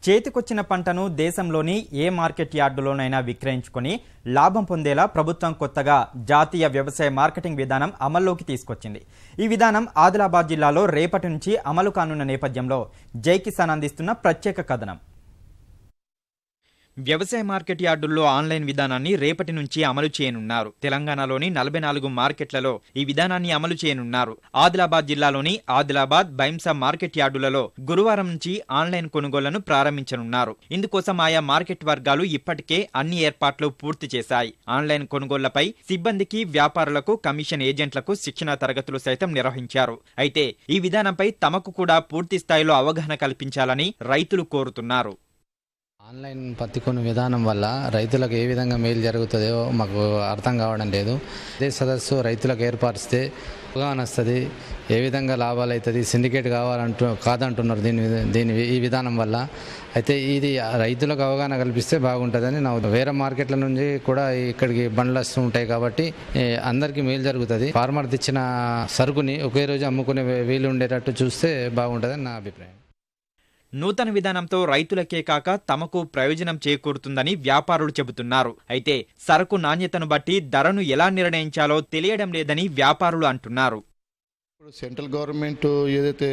చేతికొచ్చిన పంటను దేశంలోని ఏ మార్కెట్ యార్డులోనైనా విక్రయించుకొని లాభం పొందేలా ప్రభుత్వం కొత్తగా జాతీయ వ్యవసాయ మార్కెటింగ్ విధానం అమల్లోకి తీసుకొచ్చింది. ఈ విధానం ఆదిలాబాద్ జిల్లాలో రేపటి నుంచి అమలు కానున్న నేపథ్యంలో జై కిసాన్ అందిస్తున్న ప్రత్యేక కథనం. వ్యవసాయ మార్కెట్ యార్డుల్లో ఆన్లైన్ విధానాన్ని రేపటి నుంచి అమలు చేయనున్నారు. తెలంగాణలోని 44 మార్కెట్లలో ఈ విధానాన్ని అమలు చేయనున్నారు. ఆదిలాబాద్ జిల్లాలోని ఆదిలాబాద్, బైంసా మార్కెట్ యార్డులలో గురువారం నుంచి ఆన్లైన్ కొనుగోళ్లను ప్రారంభించనున్నారు. ఇందుకోసం ఆయా మార్కెట్ వర్గాలు ఇప్పటికే అన్ని ఏర్పాట్లు పూర్తి చేశాయి. ఆన్లైన్ కొనుగోళ్లపై సిబ్బందికి, వ్యాపారులకు, కమిషన్ ఏజెంట్లకు శిక్షణా తరగతులు సైతం నిర్వహించారు. అయితే ఈ విధానంపై తమకు కూడా పూర్తి స్థాయిలో అవగాహన కల్పించాలని రైతులు కోరుతున్నారు. ఆన్లైన్ పత్తి కొను విధానం వల్ల రైతులకు ఏ విధంగా మేలు జరుగుతుందో మాకు అర్థం కావడం లేదు. అదే సదస్సు రైతులకు ఏర్పరిస్తే అవగాహన వస్తుంది, ఏ విధంగా లాభాలు అవుతుంది, సిండికేట్ కాదంటున్నారు ఈ విధానం వల్ల. అయితే ఇది రైతులకు అవగాహన కల్పిస్తే బాగుంటుందని నా వేరే మార్కెట్ల నుంచి కూడా ఇక్కడికి బండ్లు వస్తూ ఉంటాయి కాబట్టి అందరికీ మేలు జరుగుతుంది. ఫార్మర్ తెచ్చిన సరుకుని ఒకే రోజు అమ్ముకునే వీలు ఉండేటట్టు చూస్తే బాగుంటుందని నా అభిప్రాయం. నూతన విధానంతో రైతులకే కాక తమకు ప్రయోజనం చేకూరుతుందని వ్యాపారులు చెబుతున్నారు. అయితే సరుకు నాణ్యతను బట్టి ధరను ఎలా నిర్ణయించాలో తెలియడం లేదని వ్యాపారులు అంటున్నారు. సెంట్రల్ గవర్నమెంట్ ఏదైతే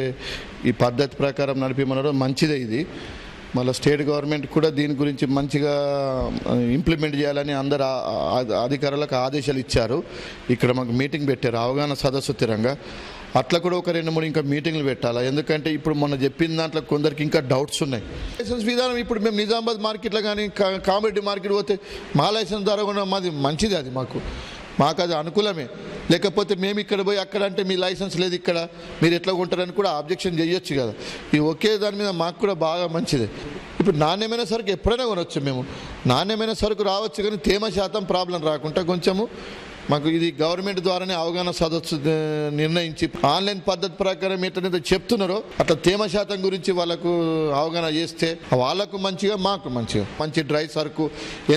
ఈ పద్ధతి ప్రకారం నడిపిమన్నారో మంచిదే. ఇది మళ్ళీ స్టేట్ గవర్నమెంట్ కూడా దీని గురించి మంచిగా ఇంప్లిమెంట్ చేయాలని అందరు అధికారులకు ఆదేశాలు ఇచ్చారు. ఇక్కడ మాకు మీటింగ్ పెట్టారు, అవగాహన సదస్సు తిరంగా. అట్లా కూడా ఒక 2-3 ఇంకా మీటింగ్లు పెట్టాలా. ఎందుకంటే ఇప్పుడు మొన్న చెప్పిన దాంట్లో కొందరికి ఇంకా డౌట్స్ ఉన్నాయి. లైసెన్స్ విధానం ఇప్పుడు మేము నిజామాబాద్ మార్కెట్లో కానీ కామరెడ్డి మార్కెట్ పోతే మా లైసెన్స్ ద్వారా కూడా మాది మంచిది, అది మాకు అది అనుకూలమే. లేకపోతే మేము ఇక్కడ పోయి అక్కడ అంటే మీ లైసెన్స్ లేదు, ఇక్కడ మీరు ఎట్లా కొంటారని కూడా ఆబ్జెక్షన్ చేయొచ్చు కదా. ఈ ఒకే దాని మీద మాకు కూడా బాగా మంచిదే. ఇప్పుడు నాణ్యమైన సరుకు ఎప్పుడైనా కొనవచ్చు, మేము నాణ్యమైన సరుకు రావచ్చు, కానీ తేమ శాతం ప్రాబ్లం రాకుండా కొంచెము మాకు ఇది గవర్నమెంట్ ద్వారానే అవగాహన సదస్సు నిర్ణయించి ఆన్లైన్ పద్ధతి ప్రకారం ఎట్లయితే చెప్తున్నారో అట్లా తేమ శాతం గురించి వాళ్ళకు అవగాహన చేస్తే వాళ్ళకు మంచిగా, మాకు మంచిగా. మంచి డ్రై సరుకు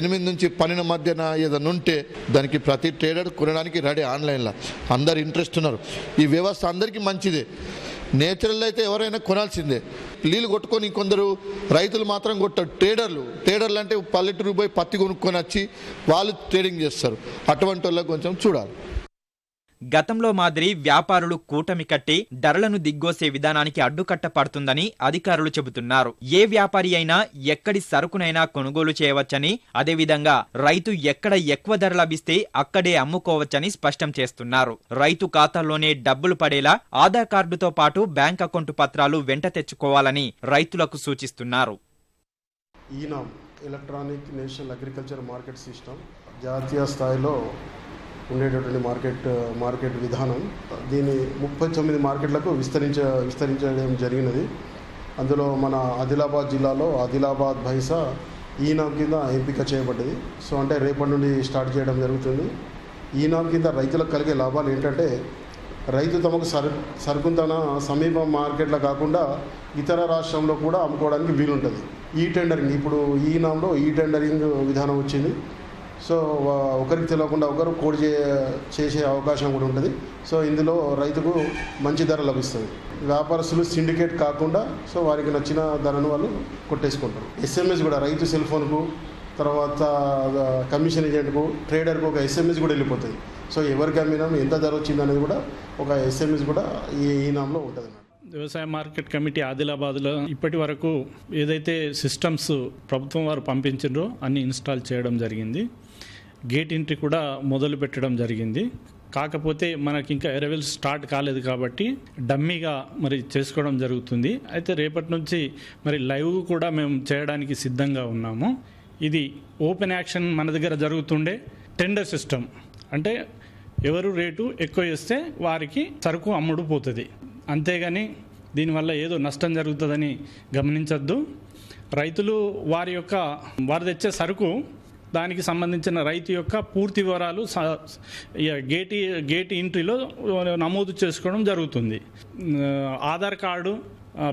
8 నుంచి 12 మధ్యన ఏదైనా ఉంటే దానికి ప్రతి ట్రేడర్ కొనడానికి రెడీ. ఆన్లైన్లో అందరు ఇంట్రెస్ట్ ఉన్నారు. ఈ వ్యవస్థ అందరికీ మంచిదే. నేచురల్ అయితే ఎవరైనా కొనాల్సిందే. నీళ్ళు కొట్టుకొని కొందరు రైతులు మాత్రం కొట్టారు. ట్రేడర్లు అంటే పల్లెటూరు పోయి పత్తి కొనుక్కొని వచ్చి వాళ్ళు ట్రేడింగ్ చేస్తారు. అటువంటి వాళ్ళకి కొంచెం చూడాలి. గతంలో మాదిరి వ్యాపారులు కూటమి కట్టి ధరలను దిగ్గోసే విధానానికి అడ్డుకట్ట పడుతుందని అధికారులు చెబుతున్నారు. ఏ వ్యాపారి అయినా ఎక్కడి సరుకునైనా కొనుగోలు చేయవచ్చని, అదేవిధంగా రైతు ఎక్కడ ఎక్కువ ధర లభిస్తే అక్కడే అమ్ముకోవచ్చని స్పష్టం చేస్తున్నారు. రైతు ఖాతాల్లోనే డబ్బులు పడేలా ఆధార్ కార్డుతో పాటు బ్యాంక్ అకౌంట్ పత్రాలు వెంట తెచ్చుకోవాలని రైతులకు సూచిస్తున్నారు. ENAM electronic national agriculture market system జాతీయ స్థాయిలో ఉండేటటువంటి మార్కెట్ విధానం. దీన్ని 39 మార్కెట్లకు విస్తరించడం జరిగినది. అందులో మన ఆదిలాబాద్ జిల్లాలో ఆదిలాబాద్, బైంసా ఈనాం కింద ఎంపిక చేయబడ్డది. సో అంటే రేపటి నుండి స్టార్ట్ చేయడం జరుగుతుంది. ఈనాం కింద రైతులకు కలిగే లాభాలు ఏంటంటే, రైతు తమకు సరుకును తన సమీప మార్కెట్లో కాకుండా ఇతర రాష్ట్రంలో కూడా అమ్ముకోవడానికి వీలుంటుంది. ఈ టెండరింగ్, ఇప్పుడు ఈనాంలో ఈ టెండరింగ్ విధానం వచ్చింది. సో ఒకరికి తెలియకుండా ఒకరు కోడ్ చేసే అవకాశం కూడా ఉంటుంది. సో ఇందులో రైతుకు మంచి ధర లభిస్తుంది. వ్యాపారస్తులు సిండికేట్ కాకుండా సో వారికి నచ్చిన ధరను వాళ్ళు కొట్టేసుకుంటారు. SMS కూడా రైతు సెల్ ఫోన్కు, తర్వాత కమిషన్ ఏజెంట్కు, ట్రేడర్కు ఒక SMS కూడా వెళ్ళిపోతుంది. సో ఎవరికి అమ్మినాం, ఎంత ధర వచ్చింది అనేది కూడా ఒక SMS కూడా ఈ ఈనాంలో ఉంటుంది. వ్యవసాయ మార్కెట్ కమిటీ ఆదిలాబాద్లో ఇప్పటి వరకు ఏదైతే సిస్టమ్స్ ప్రభుత్వం వారు పంపించారో అన్ని ఇన్స్టాల్ చేయడం జరిగింది. గేట్ ఎంట్రీ కూడా మొదలు పెట్టడం జరిగింది. కాకపోతే మనకి ఇంకా ఎరవెల్ స్టార్ట్ కాలేదు కాబట్టి డమ్మీగా మరి చేసుకోవడం జరుగుతుంది. అయితే రేపటి నుంచి మరి లైవ్ కూడా మేము చేయడానికి సిద్ధంగా ఉన్నాము. ఇది ఓపెన్ యాక్షన్ మన దగ్గర జరుగుతుండే టెండర్ సిస్టమ్. అంటే ఎవరు రేటు ఎక్కువ చేస్తే వారికి సరుకు అమ్ముడు పోతుంది. అంతేగాని దీనివల్ల ఏదో నష్టం జరుగుతుందని గమనించద్దు. రైతులు వారు తెచ్చే సరుకు, దానికి సంబంధించిన రైతు యొక్క పూర్తి వివరాలు గేట్ ఎంట్రీలో నమోదు చేసుకోవడం జరుగుతుంది. Aadhaar card,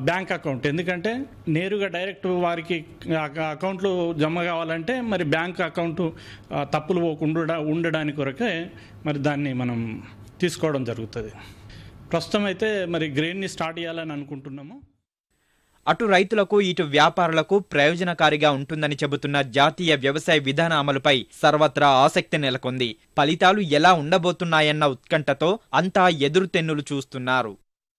bank account. ఎందుకంటే నేరుగా డైరెక్ట్ వారికి అకౌంట్లు జమ కావాలంటే మరి బ్యాంక్ అకౌంట్ తప్పులు పోకుండా ఉండడానికి కొరకే మరి దాన్ని మనం తీసుకోవడం జరుగుతుంది. ప్రస్తుతం అయితే మరి గ్రెయిన్ని స్టార్ట్ చేయాలని అనుకుంటున్నాము. అటు రైతులకు ఇటు వ్యాపారులకు ప్రయోజనకారిగా ఉంటుందని చెబుతున్న జాతీయ వ్యవసాయ విధాన అమలుపై సర్వత్రా ఆసక్తి నెలకొంది. ఫలితాలు ఎలా ఉండబోతున్నాయన్న ఉత్కంఠతో అంతా ఎదురుతెన్నులు చూస్తున్నారు.